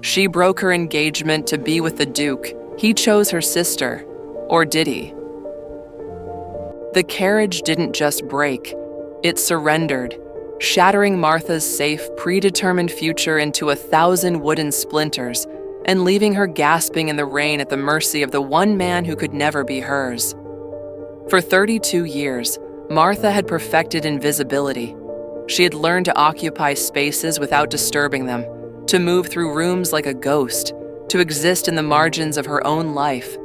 She broke her engagement to be with the Duke. He chose her sister. Or did he? The carriage didn't just break, it surrendered, shattering Martha's safe, predetermined future into 1,000 wooden splinters and leaving her gasping in the rain at the mercy of the one man who could never be hers. For 32 years, Martha had perfected invisibility. She had learned to occupy spaces without disturbing them, to move through rooms like a ghost, to exist in the margins of her own life.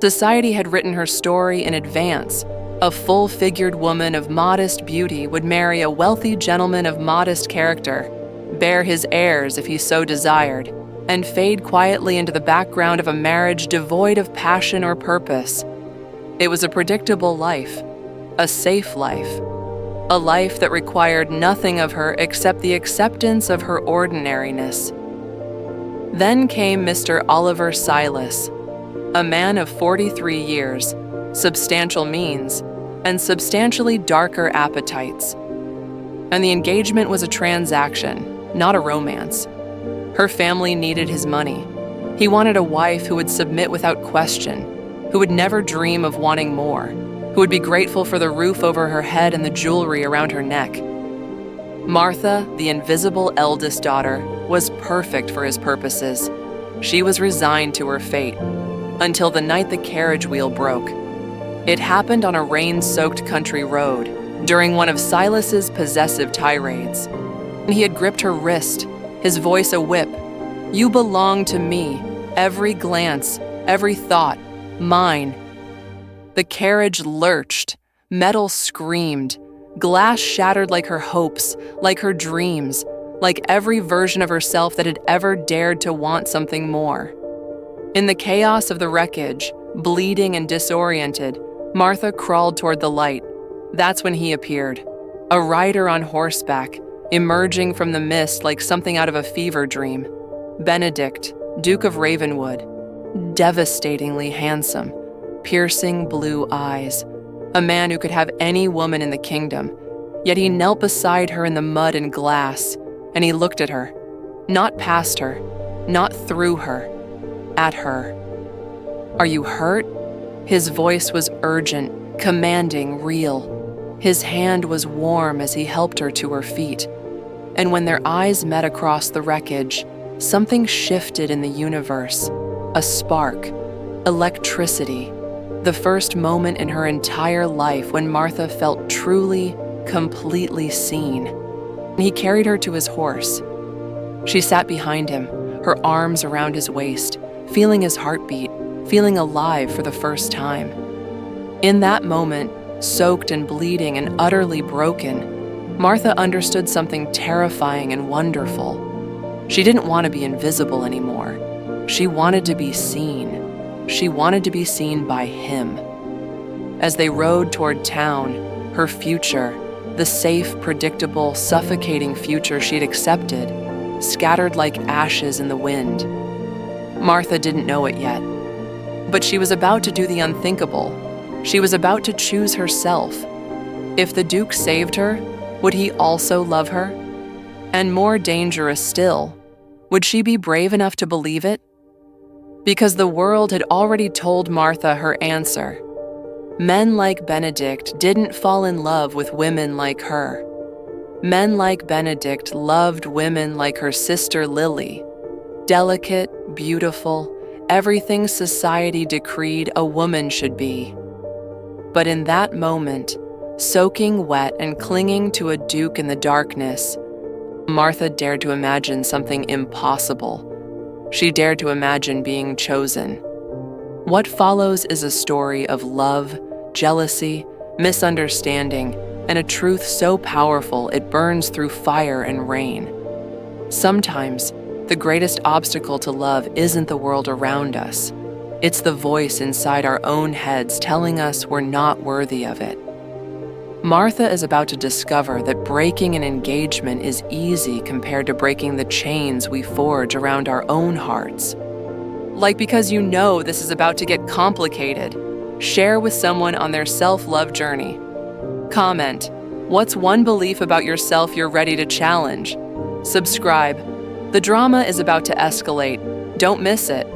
Society had written her story in advance. A full-figured woman of modest beauty would marry a wealthy gentleman of modest character, bear his heirs if he so desired, and fade quietly into the background of a marriage devoid of passion or purpose. It was a predictable life, a safe life, a life that required nothing of her except the acceptance of her ordinariness. Then came Mr. Oliver Silas, a man of 43 years, substantial means, and substantially darker appetites. And the engagement was a transaction, not a romance. Her family needed his money. He wanted a wife who would submit without question, who would never dream of wanting more, who would be grateful for the roof over her head and the jewelry around her neck. Martha, the invisible eldest daughter, was perfect for his purposes. She was resigned to her fate, until the night the carriage wheel broke. It happened on a rain-soaked country road, during one of Silas's possessive tirades. He had gripped her wrist, his voice a whip. "You belong to me, every glance, every thought, mine." The carriage lurched, metal screamed, glass shattered like her hopes, like her dreams, like every version of herself that had ever dared to want something more. In the chaos of the wreckage, bleeding and disoriented, Martha crawled toward the light. That's when he appeared, a rider on horseback, emerging from the mist like something out of a fever dream. Benedict, Duke of Ravenwood, devastatingly handsome, piercing blue eyes, a man who could have any woman in the kingdom, yet he knelt beside her in the mud and glass, and he looked at her, not past her, not through her, at her. "Are you hurt?" His voice was urgent, commanding, real. His hand was warm as he helped her to her feet. And when their eyes met across the wreckage, something shifted in the universe. A spark, electricity. The first moment in her entire life when Martha felt truly, completely seen. He carried her to his horse. She sat behind him, her arms around his waist, feeling his heartbeat, feeling alive for the first time. In that moment, soaked and bleeding and utterly broken, Martha understood something terrifying and wonderful. She didn't want to be invisible anymore. She wanted to be seen. She wanted to be seen by him. As they rode toward town, her future, the safe, predictable, suffocating future she'd accepted, scattered like ashes in the wind. Martha didn't know it yet, but she was about to do the unthinkable. She was about to choose herself. If the Duke saved her, would he also love her? And more dangerous still, would she be brave enough to believe it? Because the world had already told Martha her answer. Men like Benedict didn't fall in love with women like her. Men like Benedict loved women like her sister Lily, delicate, beautiful, everything society decreed a woman should be. But in that moment, soaking wet and clinging to a Duke in the darkness, Martha dared to imagine something impossible. She dared to imagine being chosen. What follows is a story of love, jealousy, misunderstanding, and a truth so powerful it burns through fire and rain. Sometimes, the greatest obstacle to love isn't the world around us. It's the voice inside our own heads telling us we're not worthy of it. Martha is about to discover that breaking an engagement is easy compared to breaking the chains we forge around our own hearts. Like, because you know this is about to get complicated, share with someone on their self-love journey. Comment, what's one belief about yourself you're ready to challenge? Subscribe. The drama is about to escalate. Don't miss it.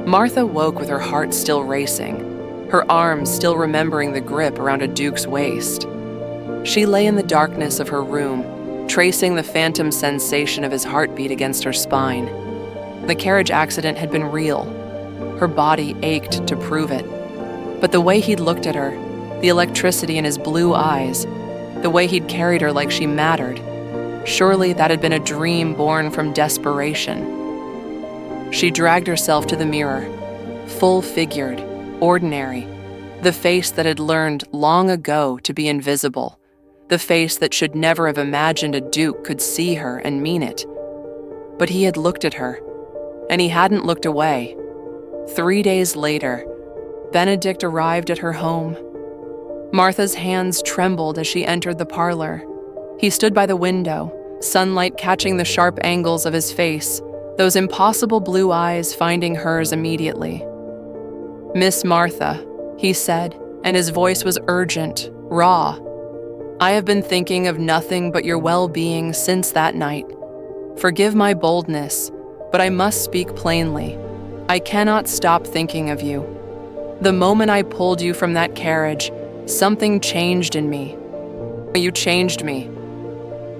Martha woke with her heart still racing, her arms still remembering the grip around a duke's waist. She lay in the darkness of her room, tracing the phantom sensation of his heartbeat against her spine. The carriage accident had been real. Her body ached to prove it. But the way he'd looked at her, the electricity in his blue eyes, the way he'd carried her like she mattered, surely that had been a dream born from desperation. She dragged herself to the mirror, full-figured, ordinary, the face that had learned long ago to be invisible, the face that should never have imagined a duke could see her and mean it. But he had looked at her, and he hadn't looked away. 3 days later, Benedict arrived at her home. Martha's hands trembled as she entered the parlor. He stood by the window, sunlight catching the sharp angles of his face, those impossible blue eyes finding hers immediately. "Miss Martha," he said, and his voice was urgent, raw. "I have been thinking of nothing but your well-being since that night. Forgive my boldness, but I must speak plainly. I cannot stop thinking of you. The moment I pulled you from that carriage, something changed in me. You changed me."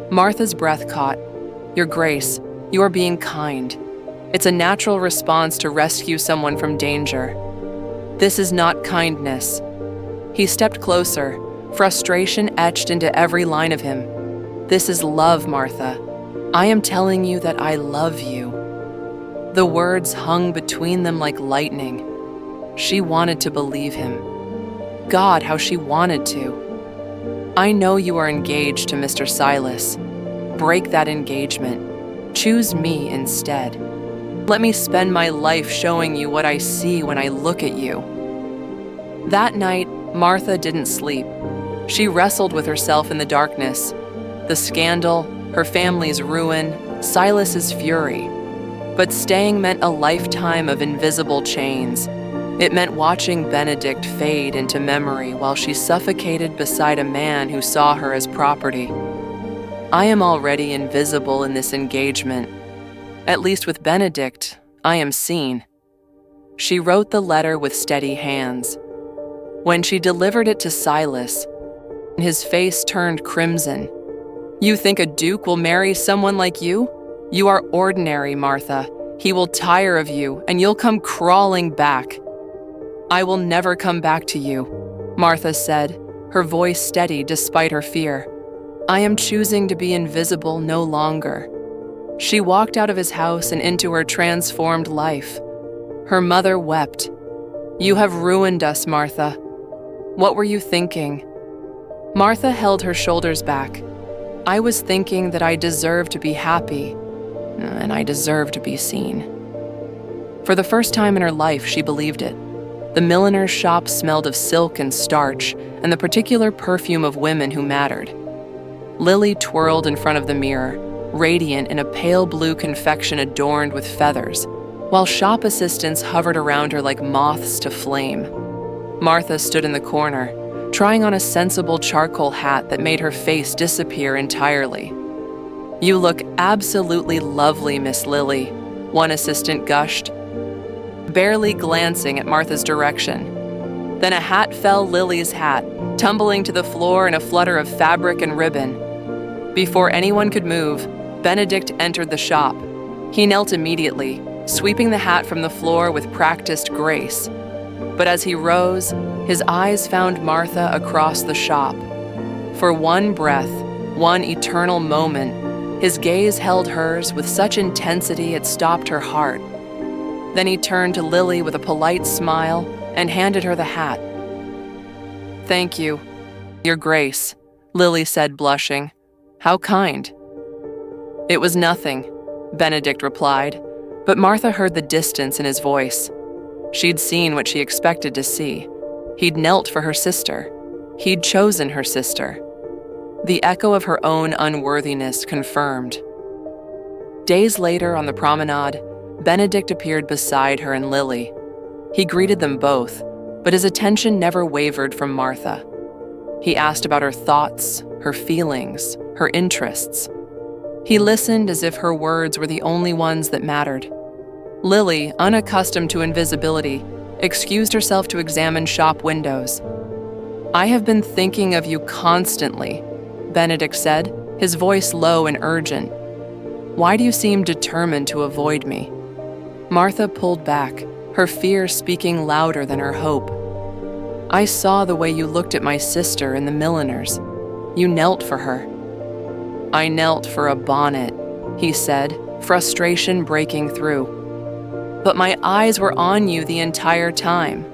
Martha's breath caught. "Your Grace, you are being kind. It's a natural response to rescue someone from danger. This is not kindness." He stepped closer, frustration etched into every line of him. "This is love, Martha. I am telling you that I love you." The words hung between them like lightning. She wanted to believe him. God, how she wanted to. "I know you are engaged to Mr. Silas. Break that engagement. Choose me instead. Let me spend my life showing you what I see when I look at you." That night, Martha didn't sleep. She wrestled with herself in the darkness. The scandal, her family's ruin, Silas's fury. But staying meant a lifetime of invisible chains. It meant watching Benedict fade into memory while she suffocated beside a man who saw her as property. I am already invisible in this engagement. At least with Benedict, I am seen. She wrote the letter with steady hands. When she delivered it to Silas, his face turned crimson. "You think a duke will marry someone like you? You are ordinary, Martha. He will tire of you, and you'll come crawling back." "I will never come back to you," Martha said, her voice steady despite her fear. "I am choosing to be invisible no longer." She walked out of his house and into her transformed life. Her mother wept. "You have ruined us, Martha. What were you thinking?" Martha held her shoulders back. "I was thinking that I deserved to be happy, and I deserved to be seen." For the first time in her life, she believed it. The milliner's shop smelled of silk and starch and the particular perfume of women who mattered. Lily twirled in front of the mirror, radiant in a pale blue confection adorned with feathers, while shop assistants hovered around her like moths to flame. Martha stood in the corner, trying on a sensible charcoal hat that made her face disappear entirely. "You look absolutely lovely, Miss Lily," one assistant gushed, barely glancing at Martha's direction. Then a hat fell Lily's hat, tumbling to the floor in a flutter of fabric and ribbon. Before anyone could move, Benedict entered the shop. He knelt immediately, sweeping the hat from the floor with practiced grace. But as he rose, his eyes found Martha across the shop. For one breath, one eternal moment, his gaze held hers with such intensity it stopped her heart. Then he turned to Lily with a polite smile and handed her the hat. "Thank you, Your Grace," Lily said, blushing. "How kind." "It was nothing," Benedict replied, but Martha heard the distance in his voice. She'd seen what she expected to see. He'd knelt for her sister. He'd chosen her sister. The echo of her own unworthiness confirmed. Days later on the promenade, Benedict appeared beside her and Lily. He greeted them both, but his attention never wavered from Martha. He asked about her thoughts, her feelings, her interests. He listened as if her words were the only ones that mattered. Lily, unaccustomed to invisibility, excused herself to examine shop windows. "I have been thinking of you constantly," Benedict said, his voice low and urgent. "Why do you seem determined to avoid me?" Martha pulled back, her fear speaking louder than her hope. "I saw the way you looked at my sister in the milliner's. You knelt for her." "I knelt for a bonnet," he said, frustration breaking through. "But my eyes were on you the entire time.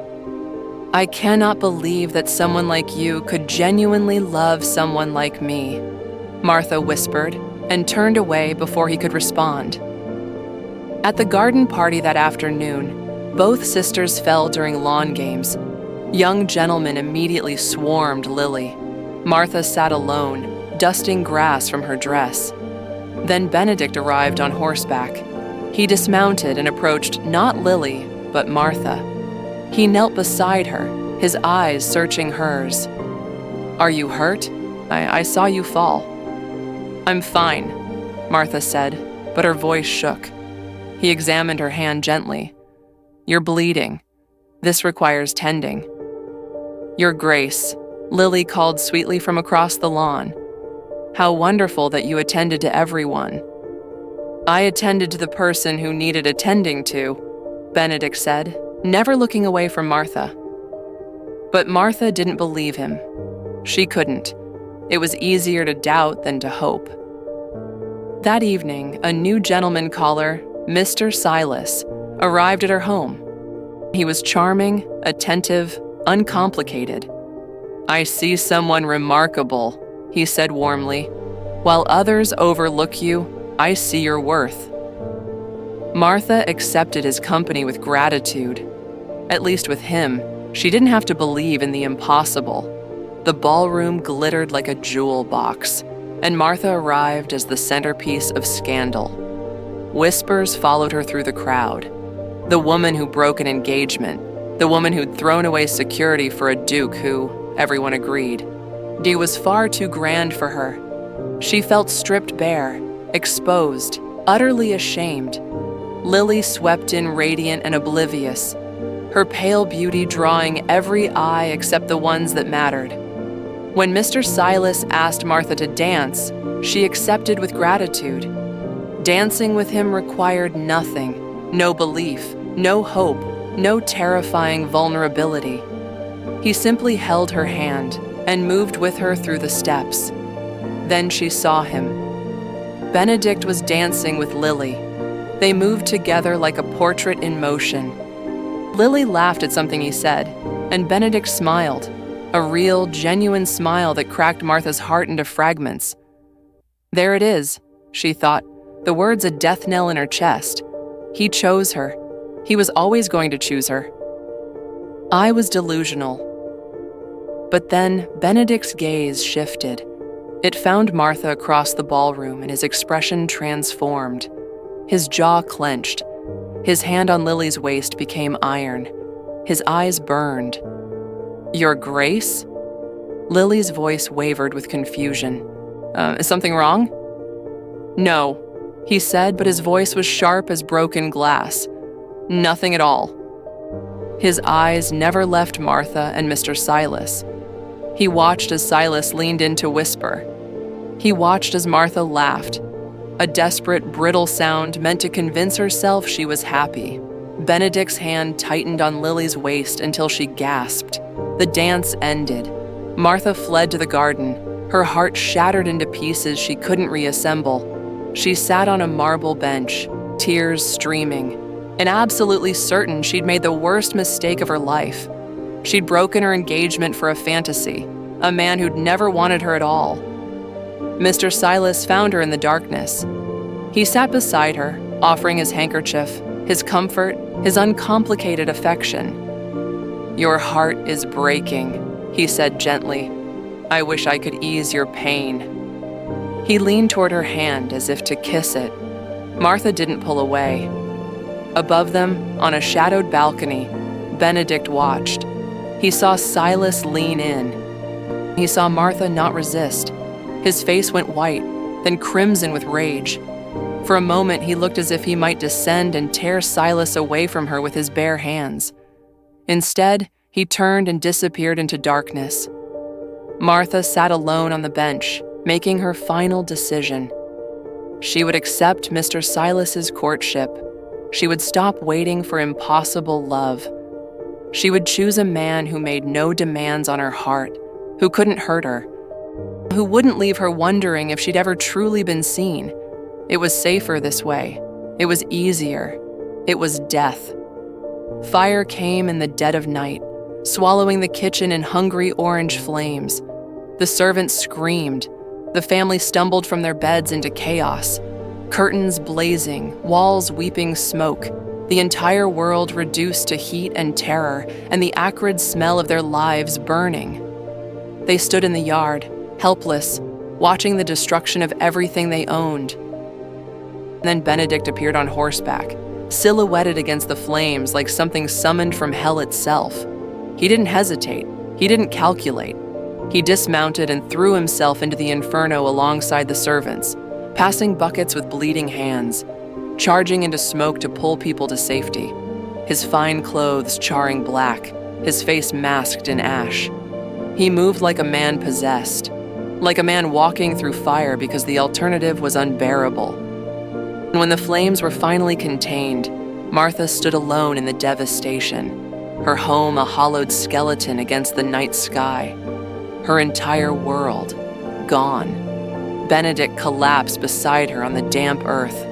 I cannot believe that someone like you could genuinely love someone like me," Martha whispered, and turned away before he could respond. At the garden party that afternoon, both sisters fell during lawn games. Young gentlemen immediately swarmed Lily. Martha sat alone, dusting grass from her dress. Then Benedict arrived on horseback. He dismounted and approached not Lily, but Martha. He knelt beside her, his eyes searching hers. "Are you hurt? I saw you fall." "I'm fine," Martha said, but her voice shook. He examined her hand gently. "You're bleeding. This requires tending." "Your Grace," Lily called sweetly from across the lawn. "How wonderful that you attended to everyone." "I attended to the person who needed attending to," Benedict said, never looking away from Martha. But Martha didn't believe him. She couldn't. It was easier to doubt than to hope. That evening, a new gentleman caller, Mr. Silas, arrived at her home. He was charming, attentive, uncomplicated. "I see someone remarkable," he said warmly. "While others overlook you, I see your worth." Martha accepted his company with gratitude. At least with him, she didn't have to believe in the impossible. The ballroom glittered like a jewel box, and Martha arrived as the centerpiece of scandal. Whispers followed her through the crowd. The woman who broke an engagement, the woman who'd thrown away security for a duke who, everyone agreed, he was far too grand for her. She felt stripped bare, exposed, utterly ashamed. Lily swept in radiant and oblivious, her pale beauty drawing every eye except the ones that mattered. When Mr. Silas asked Martha to dance, she accepted with gratitude. Dancing with him required nothing, no belief, no hope, no terrifying vulnerability. He simply held her hand and moved with her through the steps. Then she saw him. Benedict was dancing with Lily. They moved together like a portrait in motion. Lily laughed at something he said, and Benedict smiled, a real, genuine smile that cracked Martha's heart into fragments. There it is, she thought, the words a death knell in her chest. He chose her. He was always going to choose her. I was delusional. But then Benedict's gaze shifted. It found Martha across the ballroom, and his expression transformed. His jaw clenched. His hand on Lily's waist became iron. His eyes burned. "Your Grace?" Lily's voice wavered with confusion. Is something wrong?" "No," he said, but his voice was sharp as broken glass. "Nothing at all." His eyes never left Martha and Mr. Silas. He watched as Silas leaned in to whisper. He watched as Martha laughed, a desperate, brittle sound meant to convince herself she was happy. Benedict's hand tightened on Lily's waist until she gasped. The dance ended. Martha fled to the garden, her heart shattered into pieces she couldn't reassemble. She sat on a marble bench, tears streaming, and absolutely certain she'd made the worst mistake of her life. She'd broken her engagement for a fantasy, a man who'd never wanted her at all. Mr. Silas found her in the darkness. He sat beside her, offering his handkerchief, his comfort, his uncomplicated affection. "Your heart is breaking," he said gently. "I wish I could ease your pain." He leaned toward her hand as if to kiss it. Martha didn't pull away. Above them, on a shadowed balcony, Benedict watched. He saw Silas lean in. He saw Martha not resist. His face went white. then crimson with rage. For a moment, he looked as if he might descend and tear Silas away from her with his bare hands. Instead, he turned and disappeared into darkness. Martha sat alone on the bench, making her final decision. She would accept Mr. Silas's courtship. She would stop waiting for impossible love. She would choose a man who made no demands on her heart, who couldn't hurt her, who wouldn't leave her wondering if she'd ever truly been seen. It was safer this way. It was easier. It was death. Fire came in the dead of night, swallowing the kitchen in hungry orange flames. The servants screamed. The family stumbled from their beds into chaos. Curtains blazing, walls weeping smoke, the entire world reduced to heat and terror, and the acrid smell of their lives burning. They stood in the yard, helpless, watching the destruction of everything they owned. Then Benedict appeared on horseback, silhouetted against the flames like something summoned from hell itself. He didn't hesitate. He didn't calculate. He dismounted and threw himself into the inferno alongside the servants, passing buckets with bleeding hands, charging into smoke to pull people to safety, his fine clothes charring black, his face masked in ash. He moved like a man possessed, like a man walking through fire because the alternative was unbearable. And when the flames were finally contained, Martha stood alone in the devastation, her home a hollowed skeleton against the night sky, her entire world gone. Benedict collapsed beside her on the damp earth,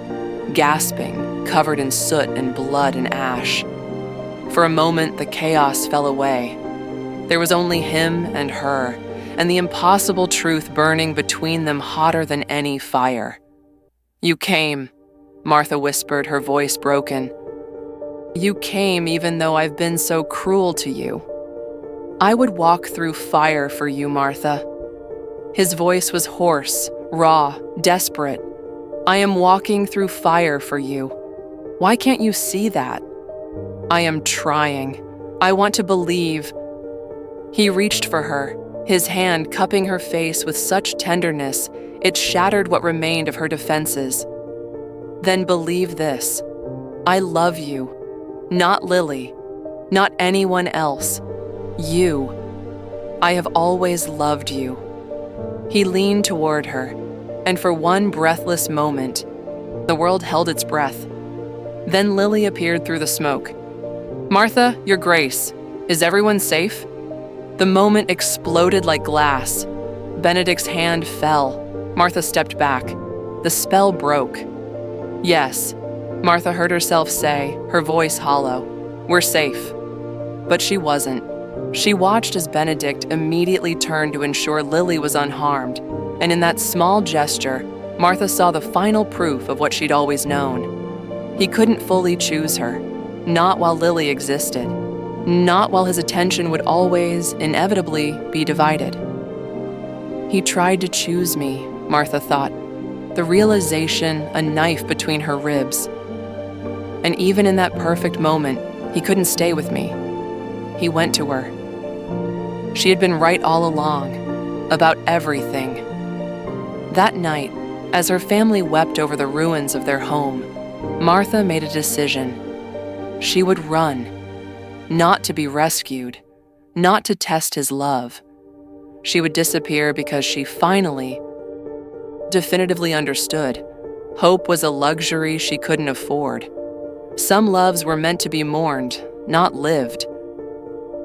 gasping, covered in soot and blood and ash. For a moment, the chaos fell away. There was only him and her, and the impossible truth burning between them hotter than any fire. "You came," Martha whispered, her voice broken. "You came even though I've been so cruel to you. I would walk through fire for you, Martha." His voice was hoarse, raw, desperate. "I am walking through fire for you. Why can't you see that?" "I am trying. I want to believe." He reached for her, his hand cupping her face with such tenderness it shattered what remained of her defenses. "Then believe this. I love you. Not Lily. Not anyone else. You. I have always loved you." He leaned toward her, and for one breathless moment, the world held its breath. Then Lily appeared through the smoke. "Martha, Your Grace, is everyone safe?" The moment exploded like glass. Benedict's hand fell. Martha stepped back. The spell broke. "Yes," Martha heard herself say, her voice hollow. "We're safe." But she wasn't. She watched as Benedict immediately turned to ensure Lily was unharmed, and in that small gesture, Martha saw the final proof of what she'd always known. He couldn't fully choose her, not while Lily existed, not while his attention would always, inevitably, be divided. He tried to choose me, Martha thought, the realization a knife between her ribs. And even in that perfect moment, he couldn't stay with me. He went to her. She had been right all along, about everything. That night, as her family wept over the ruins of their home, Martha made a decision. She would run, not to be rescued, not to test his love. She would disappear because she finally, definitively understood. Hope was a luxury she couldn't afford. Some loves were meant to be mourned, not lived.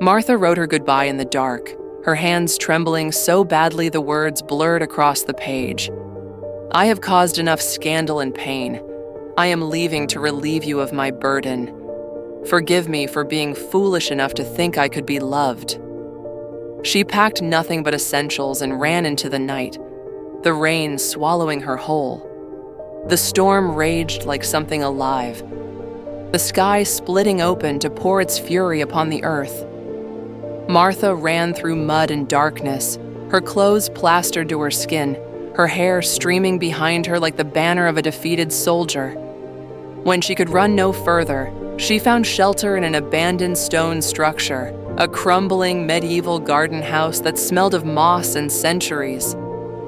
Martha wrote her goodbye in the dark, her hands trembling so badly the words blurred across the page. "I have caused enough scandal and pain. I am leaving to relieve you of my burden. Forgive me for being foolish enough to think I could be loved." She packed nothing but essentials and ran into the night, the rain swallowing her whole. The storm raged like something alive, the sky splitting open to pour its fury upon the earth. Martha ran through mud and darkness, her clothes plastered to her skin, her hair streaming behind her like the banner of a defeated soldier. When she could run no further, she found shelter in an abandoned stone structure, a crumbling medieval garden house that smelled of moss and centuries.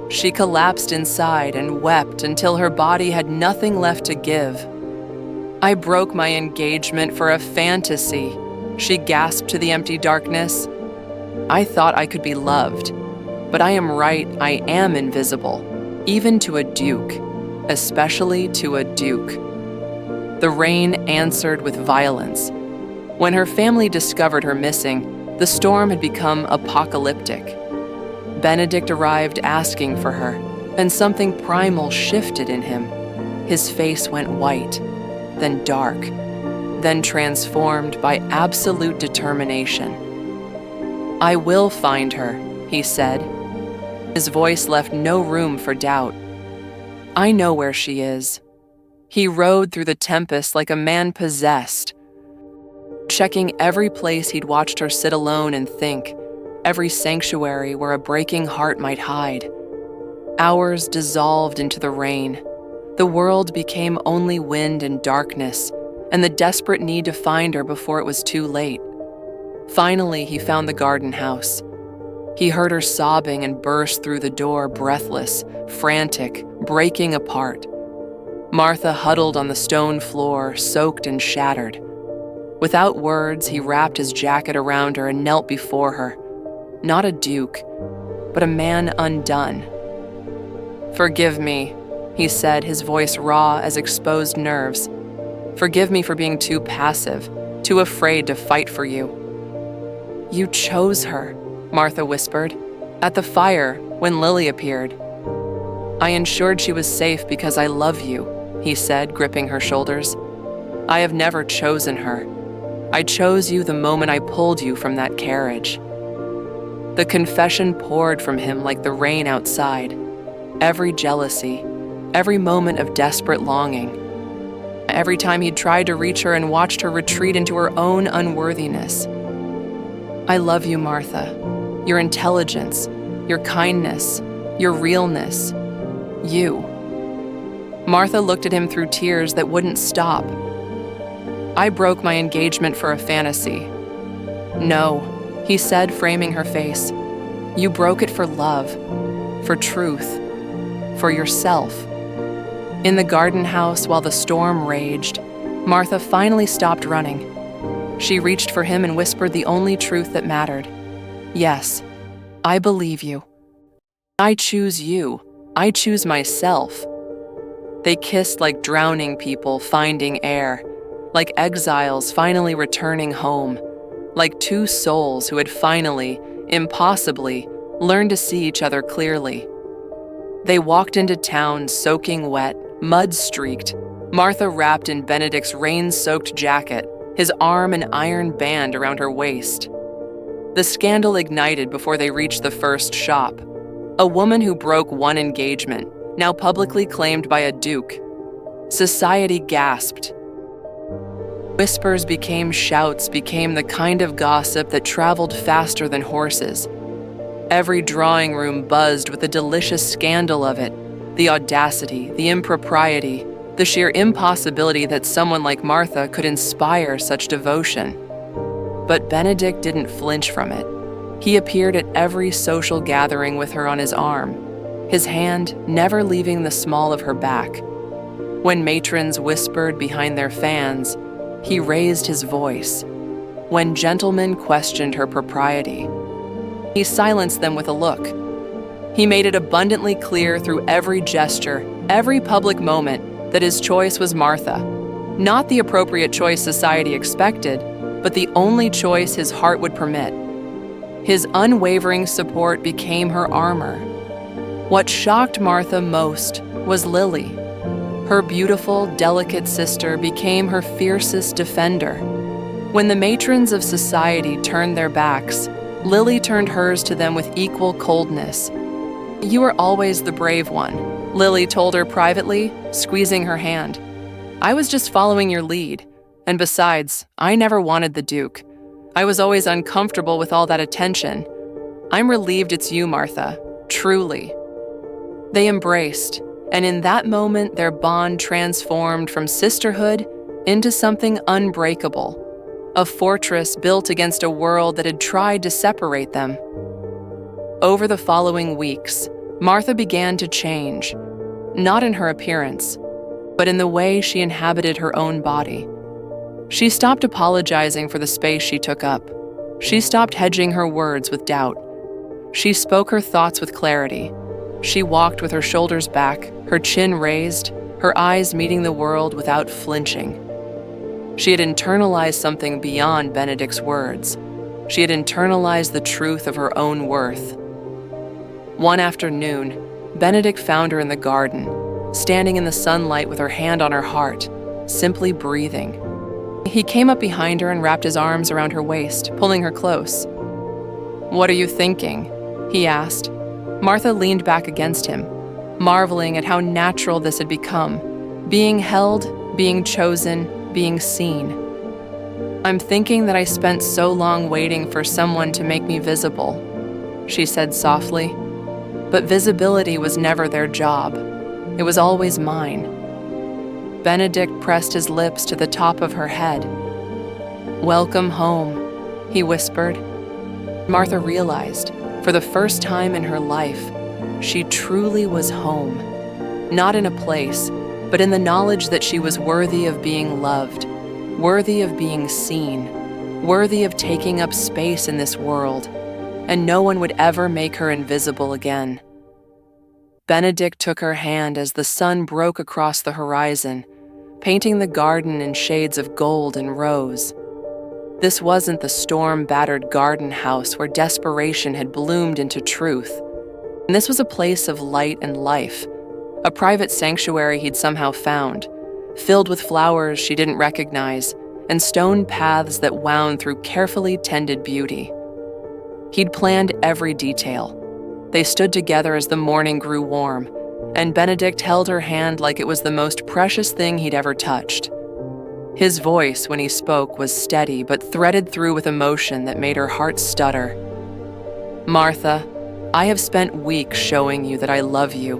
She collapsed inside and wept until her body had nothing left to give. "I broke my engagement for a fantasy," she gasped to the empty darkness. "I thought I could be loved, but I am right, I am invisible, even to a duke, especially to a duke." The rain answered with violence. When her family discovered her missing, the storm had become apocalyptic. Benedict arrived asking for her, and something primal shifted in him. His face went white, then dark, then transformed by absolute determination. "I will find her," he said. His voice left no room for doubt. "I know where she is." He rode through the tempest like a man possessed, checking every place he'd watched her sit alone and think, every sanctuary where a breaking heart might hide. Hours dissolved into the rain. The world became only wind and darkness, and the desperate need to find her before it was too late. Finally, he found the garden house. He heard her sobbing and burst through the door, breathless, frantic, breaking apart. Martha huddled on the stone floor, soaked and shattered. Without words, he wrapped his jacket around her and knelt before her. Not a duke, but a man undone. "Forgive me," he said, his voice raw as exposed nerves. "Forgive me for being too passive, too afraid to fight for you." "You chose her," Martha whispered, "at the fire when Lily appeared." "I ensured she was safe because I love you," he said, gripping her shoulders. "I have never chosen her. I chose you the moment I pulled you from that carriage." The confession poured from him like the rain outside. Every jealousy, every moment of desperate longing, every time he'd tried to reach her and watched her retreat into her own unworthiness. "I love you, Martha. Your intelligence, your kindness, your realness. You." Martha looked at him through tears that wouldn't stop. "I broke my engagement for a fantasy." "No," he said, framing her face. "You broke it for love, for truth, for yourself." In the garden house, while the storm raged, Martha finally stopped running. She reached for him and whispered the only truth that mattered. "Yes, I believe you. I choose you. I choose myself." They kissed like drowning people finding air, like exiles finally returning home, like two souls who had finally, impossibly, learned to see each other clearly. They walked into town soaking wet, mud-streaked, Martha wrapped in Benedict's rain-soaked jacket, his arm an iron band around her waist. The scandal ignited before they reached the first shop. A woman who broke one engagement, now publicly claimed by a duke. Society gasped. Whispers became shouts, became the kind of gossip that traveled faster than horses. Every drawing room buzzed with the delicious scandal of it, the audacity, the impropriety, the sheer impossibility that someone like Martha could inspire such devotion. But Benedict didn't flinch from it. He appeared at every social gathering with her on his arm, his hand never leaving the small of her back. When matrons whispered behind their fans, he raised his voice. When gentlemen questioned her propriety, he silenced them with a look. He made it abundantly clear through every gesture, every public moment, that his choice was Martha. Not the appropriate choice society expected, but the only choice his heart would permit. His unwavering support became her armor. What shocked Martha most was Lily. Her beautiful, delicate sister became her fiercest defender. When the matrons of society turned their backs, Lily turned hers to them with equal coldness. "You are always the brave one," Lily told her privately, squeezing her hand. "I was just following your lead. And besides, I never wanted the Duke. I was always uncomfortable with all that attention. I'm relieved it's you, Martha. Truly." They embraced, and in that moment their bond transformed from sisterhood into something unbreakable, a fortress built against a world that had tried to separate them. Over the following weeks, Martha began to change, not in her appearance, but in the way she inhabited her own body. She stopped apologizing for the space she took up. She stopped hedging her words with doubt. She spoke her thoughts with clarity. She walked with her shoulders back, her chin raised, her eyes meeting the world without flinching. She had internalized something beyond Benedict's words. She had internalized the truth of her own worth. One afternoon, Benedict found her in the garden, standing in the sunlight with her hand on her heart, simply breathing. He came up behind her and wrapped his arms around her waist, pulling her close. "What are you thinking?" he asked. Martha leaned back against him, marveling at how natural this had become, being held, being chosen, being seen. "I'm thinking that I spent so long waiting for someone to make me visible," she said softly. But visibility was never their job. It was always mine. Benedict pressed his lips to the top of her head. "Welcome home," he whispered. Martha realized, for the first time in her life, she truly was home. Not in a place, but in the knowledge that she was worthy of being loved, worthy of being seen, worthy of taking up space in this world, and no one would ever make her invisible again. Benedict took her hand as the sun broke across the horizon, painting the garden in shades of gold and rose. This wasn't the storm-battered garden house where desperation had bloomed into truth. And this was a place of light and life, a private sanctuary he'd somehow found, filled with flowers she didn't recognize and stone paths that wound through carefully tended beauty. He'd planned every detail. They stood together as the morning grew warm, and Benedict held her hand like it was the most precious thing he'd ever touched. His voice, when he spoke, was steady but threaded through with emotion that made her heart stutter. "Martha, I have spent weeks showing you that I love you,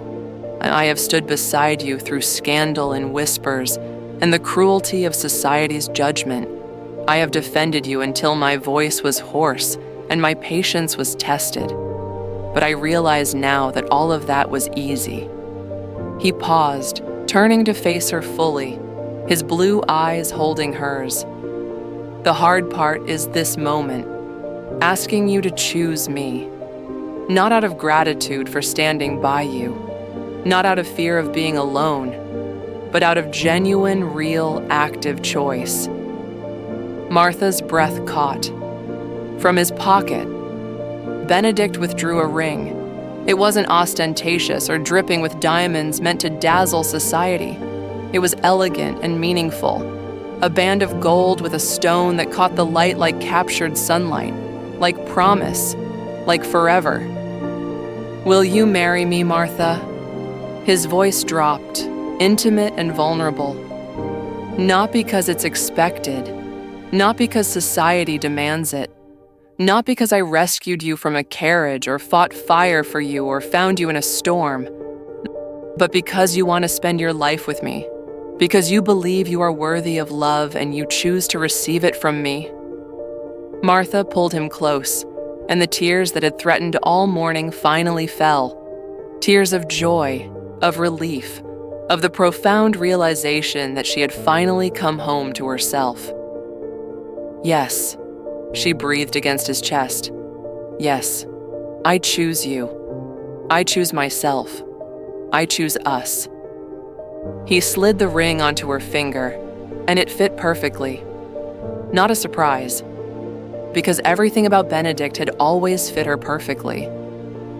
and I have stood beside you through scandal and whispers and the cruelty of society's judgment. I have defended you until my voice was hoarse and my patience was tested. But I realize now that all of that was easy." He paused, turning to face her fully, his blue eyes holding hers. "The hard part is this moment, asking you to choose me. Not out of gratitude for standing by you, not out of fear of being alone, but out of genuine, real, active choice." Martha's breath caught. From his pocket, Benedict withdrew a ring. It wasn't ostentatious or dripping with diamonds meant to dazzle society. It was elegant and meaningful, a band of gold with a stone that caught the light like captured sunlight, like promise, like forever. "Will you marry me, Martha?" His voice dropped, intimate and vulnerable. "Not because it's expected, not because society demands it, not because I rescued you from a carriage or fought fire for you or found you in a storm, but because you want to spend your life with me, because you believe you are worthy of love and you choose to receive it from me." Martha pulled him close, and the tears that had threatened all morning finally fell. Tears of joy, of relief, of the profound realization that she had finally come home to herself. "Yes," she breathed against his chest. "Yes, I choose you. I choose myself. I choose us." He slid the ring onto her finger, and it fit perfectly. Not a surprise, because everything about Benedict had always fit her perfectly.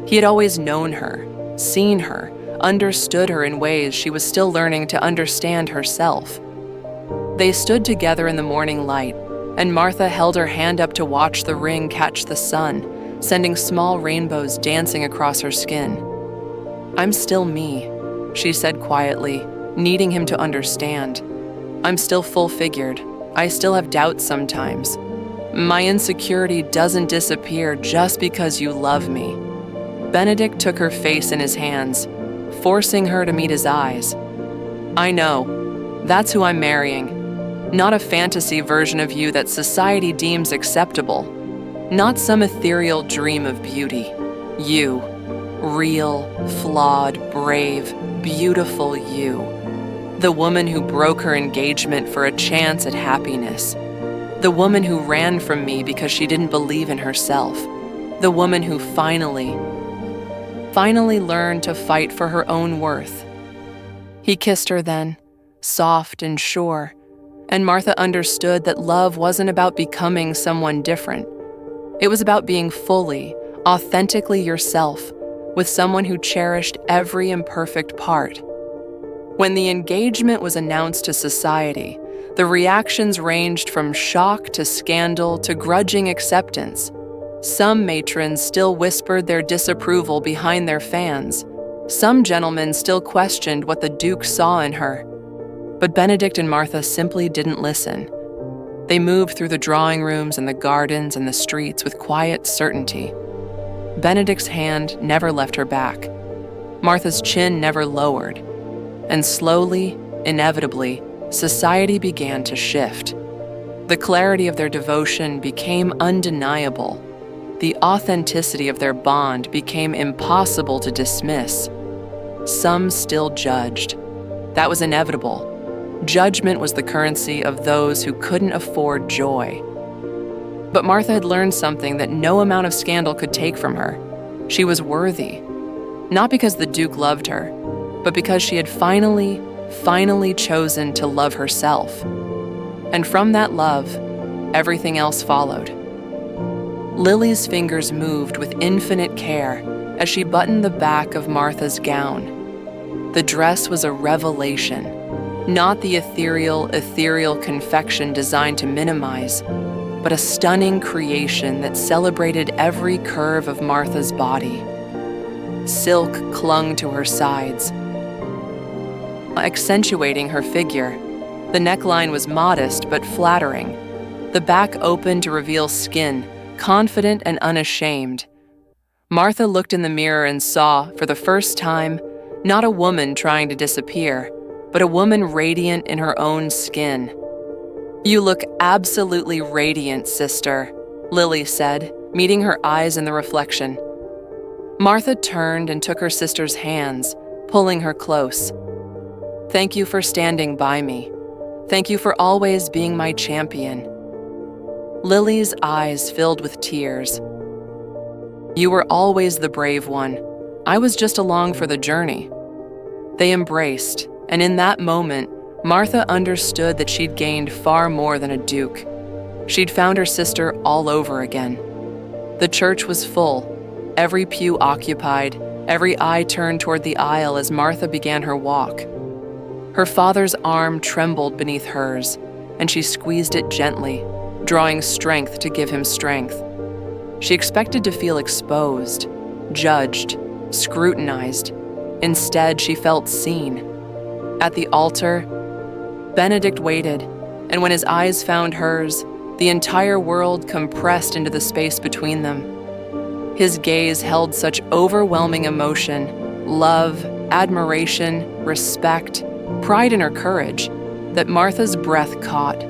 He had always known her, seen her, understood her in ways she was still learning to understand herself. They stood together in the morning light, and Martha held her hand up to watch the ring catch the sun, sending small rainbows dancing across her skin. "I'm still me," she said quietly, needing him to understand. "I'm still full-figured. I still have doubts sometimes. My insecurity doesn't disappear just because you love me." Benedict took her face in his hands, forcing her to meet his eyes. "I know. That's who I'm marrying. Not a fantasy version of you that society deems acceptable. Not some ethereal dream of beauty. You. Real, flawed, brave, beautiful you. The woman who broke her engagement for a chance at happiness. The woman who ran from me because she didn't believe in herself. The woman who finally learned to fight for her own worth. He kissed her then, soft and sure, and Martha understood that love wasn't about becoming someone different. It was about being fully, authentically yourself, with someone who cherished every imperfect part. When the engagement was announced to society, the reactions ranged from shock to scandal to grudging acceptance. Some matrons still whispered their disapproval behind their fans. Some gentlemen still questioned what the Duke saw in her. But Benedict and Martha simply didn't listen. They moved through the drawing rooms and the gardens and the streets with quiet certainty. Benedict's hand never left her back. Martha's chin never lowered. And slowly, inevitably, society began to shift. The clarity of their devotion became undeniable. The authenticity of their bond became impossible to dismiss. Some still judged. That was inevitable. Judgment was the currency of those who couldn't afford joy. But Martha had learned something that no amount of scandal could take from her. She was worthy. Not because the Duke loved her, but because she had finally chosen to love herself. And from that love, everything else followed. Lily's fingers moved with infinite care as she buttoned the back of Martha's gown. The dress was a revelation, not the ethereal confection designed to minimize, but a stunning creation that celebrated every curve of Martha's body. Silk clung to her sides, accentuating her figure. The neckline was modest but flattering. The back opened to reveal skin, confident and unashamed. Martha looked in the mirror and saw, for the first time, not a woman trying to disappear, but a woman radiant in her own skin. "You look absolutely radiant, sister," Lily said, meeting her eyes in the reflection. Martha turned and took her sister's hands, pulling her close. "Thank you for standing by me. Thank you for always being my champion." Lily's eyes filled with tears. "You were always the brave one. I was just along for the journey." They embraced, and in that moment, Martha understood that she'd gained far more than a duke. She'd found her sister all over again. The church was full, every pew occupied, every eye turned toward the aisle as Martha began her walk. Her father's arm trembled beneath hers, and she squeezed it gently, drawing strength to give him strength. She expected to feel exposed, judged, scrutinized. Instead, she felt seen. At the altar, Benedict waited, and when his eyes found hers, the entire world compressed into the space between them. His gaze held such overwhelming emotion, love, admiration, respect, pride in her courage, that Martha's breath caught.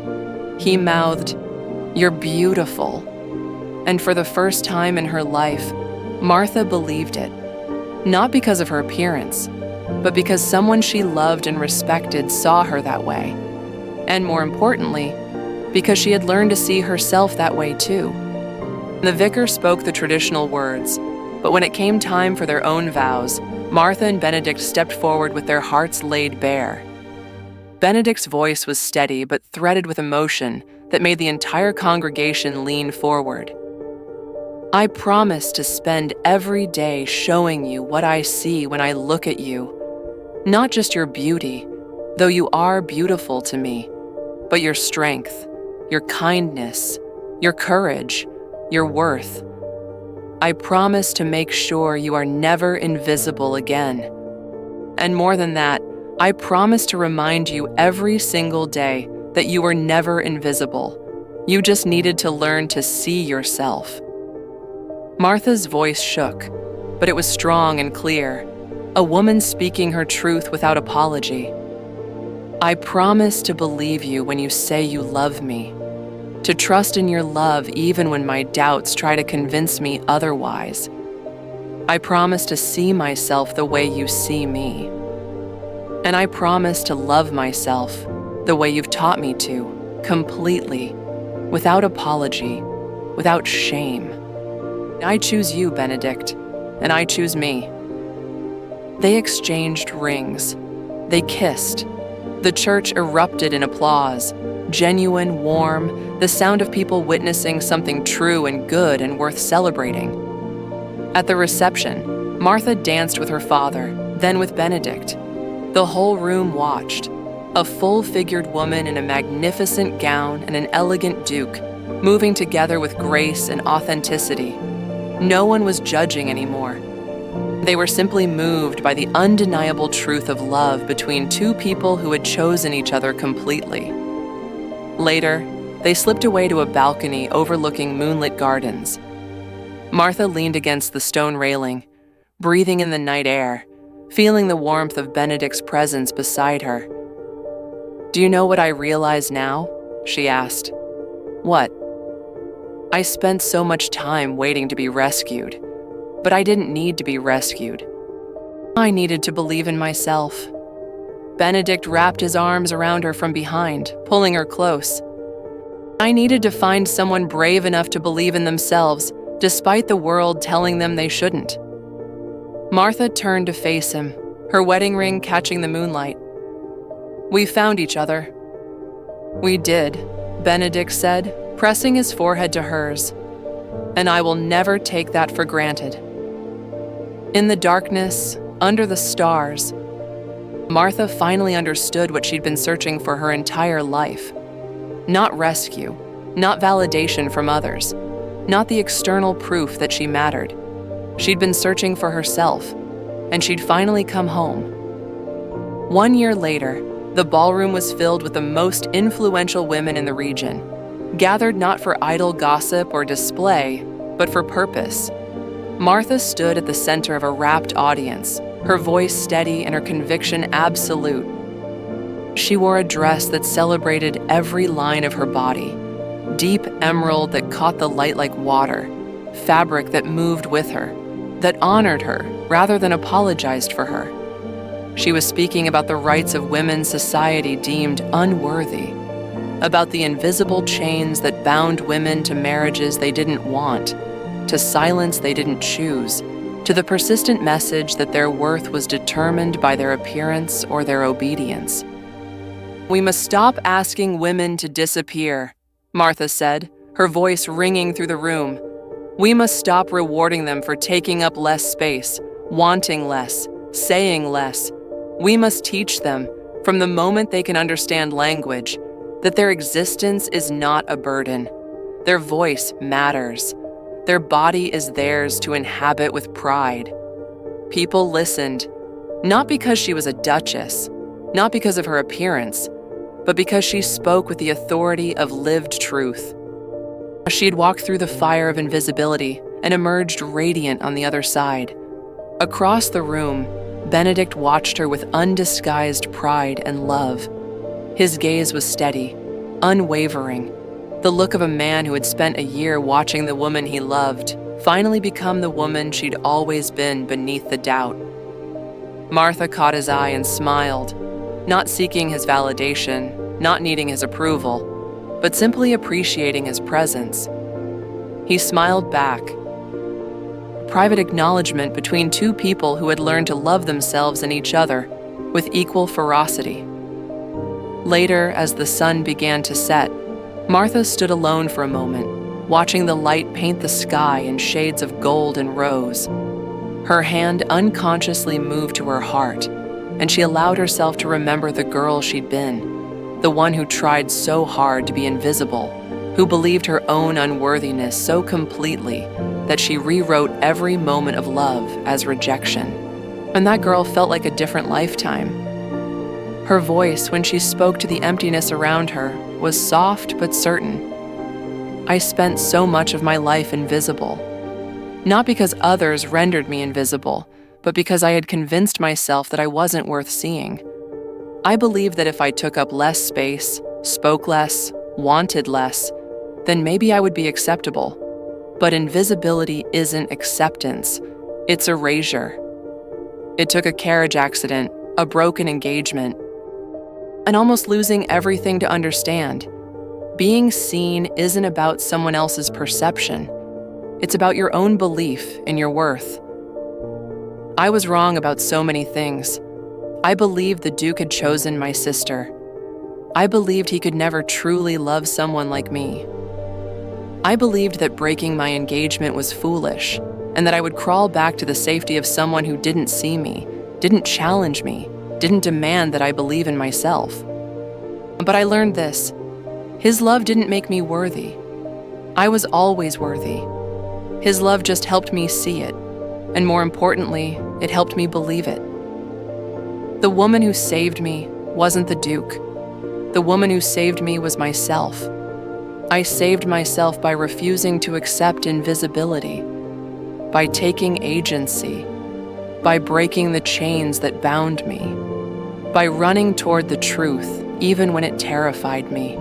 He mouthed, "You're beautiful." And for the first time in her life, Martha believed it. Not because of her appearance, but because someone she loved and respected saw her that way. And more importantly, because she had learned to see herself that way too. The vicar spoke the traditional words, but when it came time for their own vows, Martha and Benedict stepped forward with their hearts laid bare. Benedict's voice was steady but threaded with emotion that made the entire congregation lean forward. "I promise to spend every day showing you what I see when I look at you. Not just your beauty, though you are beautiful to me, but your strength, your kindness, your courage, your worth. I promise to make sure you are never invisible again. And more than that, I promise to remind you every single day that you were never invisible. You just needed to learn to see yourself." Martha's voice shook, but it was strong and clear, a woman speaking her truth without apology. "I promise to believe you when you say you love me, to trust in your love even when my doubts try to convince me otherwise. I promise to see myself the way you see me. And I promise to love myself the way you've taught me to, completely, without apology, without shame. I choose you, Benedict, and I choose me." They exchanged rings. They kissed. The church erupted in applause, genuine, warm, the sound of people witnessing something true and good and worth celebrating. At the reception, Martha danced with her father, then with Benedict. The whole room watched. A full-figured woman in a magnificent gown and an elegant duke, moving together with grace and authenticity. No one was judging anymore. They were simply moved by the undeniable truth of love between two people who had chosen each other completely. Later, they slipped away to a balcony overlooking moonlit gardens. Martha leaned against the stone railing, breathing in the night air, feeling the warmth of Benedict's presence beside her. "Do you know what I realize now?" she asked. "What?" "I spent so much time waiting to be rescued, but I didn't need to be rescued. I needed to believe in myself." Benedict wrapped his arms around her from behind, pulling her close. "I needed to find someone brave enough to believe in themselves, despite the world telling them they shouldn't." Martha turned to face him, her wedding ring catching the moonlight. "We found each other." "We did," Benedict said, pressing his forehead to hers. "And I will never take that for granted." In the darkness, under the stars, Martha finally understood what she'd been searching for her entire life. Not rescue, not validation from others, not the external proof that she mattered. She'd been searching for herself, and she'd finally come home. 1 year later, the ballroom was filled with the most influential women in the region, gathered not for idle gossip or display, but for purpose. Martha stood at the center of a rapt audience, her voice steady and her conviction absolute. She wore a dress that celebrated every line of her body, deep emerald that caught the light like water, fabric that moved with her, that honored her rather than apologized for her. She was speaking about the rights of women society deemed unworthy, about the invisible chains that bound women to marriages they didn't want, to silence they didn't choose, to the persistent message that their worth was determined by their appearance or their obedience. "We must stop asking women to disappear," Martha said, her voice ringing through the room. "We must stop rewarding them for taking up less space, wanting less, saying less. We must teach them, from the moment they can understand language, that their existence is not a burden. Their voice matters. Their body is theirs to inhabit with pride." People listened, not because she was a duchess, not because of her appearance, but because she spoke with the authority of lived truth. She'd walked through the fire of invisibility and emerged radiant on the other side. Across the room, Benedict watched her with undisguised pride and love. His gaze was steady, unwavering, the look of a man who had spent a year watching the woman he loved finally become the woman she'd always been beneath the doubt. Martha caught his eye and smiled, not seeking his validation, not needing his approval, but simply appreciating his presence. He smiled back. Private acknowledgement between two people who had learned to love themselves and each other with equal ferocity. Later, as the sun began to set, Martha stood alone for a moment, watching the light paint the sky in shades of gold and rose. Her hand unconsciously moved to her heart, and she allowed herself to remember the girl she'd been, the one who tried so hard to be invisible, who believed her own unworthiness so completely that she rewrote every moment of love as rejection. And that girl felt like a different lifetime. Her voice, when she spoke to the emptiness around her, was soft but certain. "I spent so much of my life invisible. Not because others rendered me invisible, but because I had convinced myself that I wasn't worth seeing. I believed that if I took up less space, spoke less, wanted less, then maybe I would be acceptable. But invisibility isn't acceptance. It's erasure. It took a carriage accident, a broken engagement, and almost losing everything to understand. Being seen isn't about someone else's perception. It's about your own belief in your worth. I was wrong about so many things. I believed the Duke had chosen my sister. I believed he could never truly love someone like me. I believed that breaking my engagement was foolish, and that I would crawl back to the safety of someone who didn't see me, didn't challenge me, didn't demand that I believe in myself. But I learned this: his love didn't make me worthy. I was always worthy. His love just helped me see it, and more importantly, it helped me believe it. The woman who saved me wasn't the Duke. The woman who saved me was myself. I saved myself by refusing to accept invisibility, by taking agency, by breaking the chains that bound me, by running toward the truth even when it terrified me,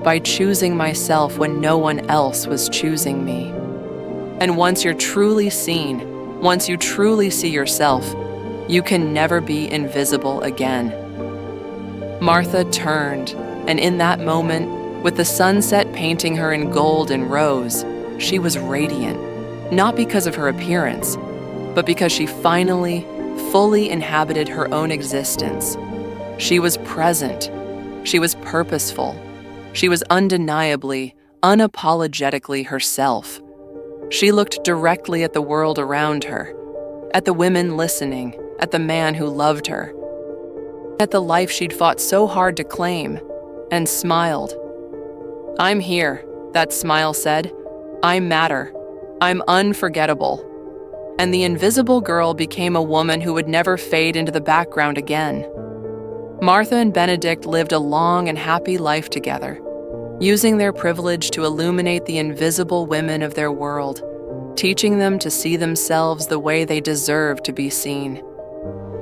by choosing myself when no one else was choosing me. And once you're truly seen, once you truly see yourself, you can never be invisible again. Martha turned, and in that moment, with the sunset painting her in gold and rose, she was radiant, not because of her appearance, but because she finally, fully inhabited her own existence. She was present. She was purposeful. She was undeniably, unapologetically herself. She looked directly at the world around her, at the women listening, at the man who loved her, at the life she'd fought so hard to claim, and smiled. "I'm here," that smile said. "I matter. I'm unforgettable." And the invisible girl became a woman who would never fade into the background again. Martha and Benedict lived a long and happy life together, using their privilege to illuminate the invisible women of their world, teaching them to see themselves the way they deserve to be seen.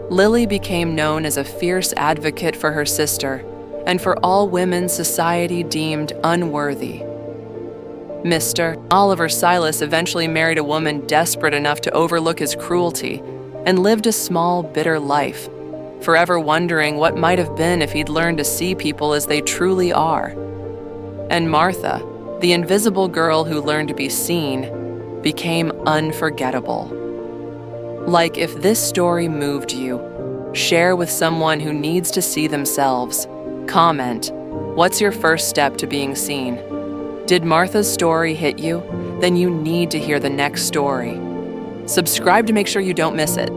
Lily became known as a fierce advocate for her sister and for all women society deemed unworthy. Mr. Oliver Silas eventually married a woman desperate enough to overlook his cruelty and lived a small, bitter life, forever wondering what might have been if he'd learned to see people as they truly are. And Martha, the invisible girl who learned to be seen, became unforgettable. Like, if this story moved you, share with someone who needs to see themselves. Comment, what's your first step to being seen? Did Martha's story hit you? Then you need to hear the next story. Subscribe to make sure you don't miss it.